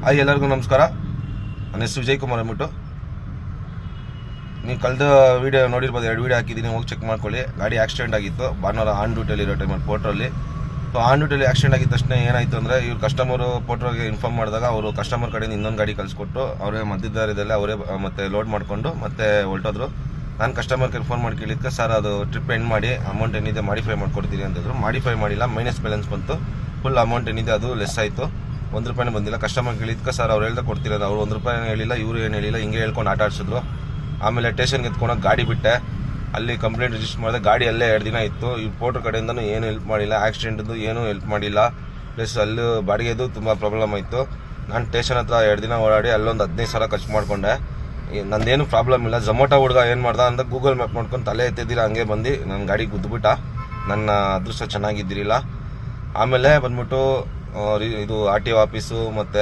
Hi ಎಲ್ಲರಿಗೂ ನಮಸ್ಕಾರ. ನನ್ನ ಹೆಸರು ವಿಜಯ್ ಕುಮಾರ್ ಅಂದ್ಬಿಟ್ಟು. ನೀವು ಕಳೆದ ವೀಡಿಯೋ ನೋಡಿರ್ಬೋದು, 2 ವೀಡಿಯೋ ಹಾಕಿದ್ದೀನಿ, ಹೋಗಿ ಚೆಕ್ ಮಾಡ್ಕೊಳ್ಳಿ. ಗಾಡಿ ಆಕ್ಸಿಡೆಂಟ್ ಆಗಿತ್ತು ಭಾನುವಾರ ಆನ್ ಡ್ಯೂಟಿಯಲ್ಲಿ ಇರೋ ಟೈಮಲ್ಲಿ ಪೋರ್ಟ್ರಲ್ಲಿ. ಸೊ ಆನ್ ಡ್ಯೂಟಿಯಲ್ಲಿ ಆಕ್ಸಿಡೆಂಟ್ ಆಗಿದ್ದ ತಕ್ಷಣ ಏನಾಯಿತು ಅಂದರೆ, ಇವ್ರು ಕಸ್ಟಮರು ಪೋರ್ಟ್ರಿಗೆ ಇನ್ಫಾರ್ಮ್ ಮಾಡಿದಾಗ ಅವರು ಕಸ್ಟಮರ್ ಕಡೆಯಿಂದ ಇನ್ನೊಂದು ಗಾಡಿ ಕಳಿಸ್ಕೊಟ್ಟು ಅವರೇ ಮಧ್ಯದಾರದಲ್ಲೇ ಅವರೇ ಮತ್ತೆ ಲೋಡ್ ಮಾಡಿಕೊಂಡು ಮತ್ತೆ ಹೊರಟೋದ್ರು. ನಾನು ಕಸ್ಟಮರ್ಗೆ ಫೋನ್ ಮಾಡಿ ಕೇಳಿದ್ಕೆ, ಸರ್ ಅದು ಟ್ರಿಪ್ ಎಂಡ್ ಮಾಡಿ ಅಮೌಂಟ್ ಏನಿದೆ ಮಾಡಿಫೈ ಮಾಡ್ಕೊಡ್ತೀನಿ ಅಂತಿದ್ರು. ಮಾಡಿಫೈ ಮಾಡಿಲ್ಲ, ಮೈನಸ್ ಬ್ಯಾಲೆನ್ಸ್ ಬಂತು. ಫುಲ್ ಅಮೌಂಟ್ ಏನಿದೆ ಅದು ಲೆಸ್ ಆಯಿತು. 1 ರೂಪಾಯಿನೂ ಬಂದಿಲ್ಲ. ಕಸ್ಟಮರ್ ಕೇಳಿದ್ಕೆ ಸರ್ ಅವ್ರು ಹೇಳ್ದೆ ಕೊಡ್ತಿರೋದು, ಅವ್ರು 1 ರೂಪಾಯಿ ಹೇಳಿಲ್ಲ, ಇವರು ಏನು ಹೇಳಿಲ್ಲ, ಹಿಂಗೆ ಹೇಳ್ಕೊಂಡು ಆಟ ಆಡಿಸಿದ್ರು. ಆಮೇಲೆ ಸ್ಟೇಷನ್ಗೆ ಎತ್ಕೊಂಡೋಗಿ ಗಾಡಿ ಬಿಟ್ಟೆ, ಅಲ್ಲಿ ಕಂಪ್ಲೇಂಟ್ ರಿಜಿಸ್ಟರ್ ಮಾಡಿದೆ. ಗಾಡಿ ಅಲ್ಲೇ 2 ದಿನ ಇತ್ತು. ಈ ಪೋರ್ಟ್ರ್ ಕಡೆಯಿಂದನೂ ಏನು ಹೆಲ್ಪ್ ಮಾಡಿಲ್ಲ, ಆಕ್ಸಿಡೆಂಟ್ದು ಏನೂ ಹೆಲ್ಪ್ ಮಾಡಿಲ್ಲ. ಪ್ಲಸ್ ಅಲ್ಲಿ ಬಾಡಿಗೆದು ತುಂಬ ಪ್ರಾಬ್ಲಮ್ ಆಯಿತು. ನಾನು ಸ್ಟೇಷನ್ ಹತ್ರ 2 ದಿನ ಓಡಾಡಿ ಅಲ್ಲೊಂದು 15,000 ಖರ್ಚು ಮಾಡಿಕೊಂಡೆ. ನಂದೇನು ಪ್ರಾಬ್ಲಮ್ ಇಲ್ಲ. ಝೊಮೊಟೊ ಹುಡುಗ ಏನು ಮಾಡ್ದ ಅಂತ ಗೂಗಲ್ ಮ್ಯಾಪ್ ಮಾಡ್ಕೊಂಡು ತಲೆ ಎತ್ತಿದ್ದೀರ ಹಂಗೆ ಬಂದು ನನ್ನ ಗಾಡಿ ಗುದ್ದುಬಿಟ್ಟ. ನನ್ನ ಅದೃಷ್ಟ ಚೆನ್ನಾಗಿದ್ದಿರಲಿಲ್ಲ. ಆಮೇಲೆ ಬಂದ್ಬಿಟ್ಟು ಇದು RTO ಆಫೀಸು ಮತ್ತು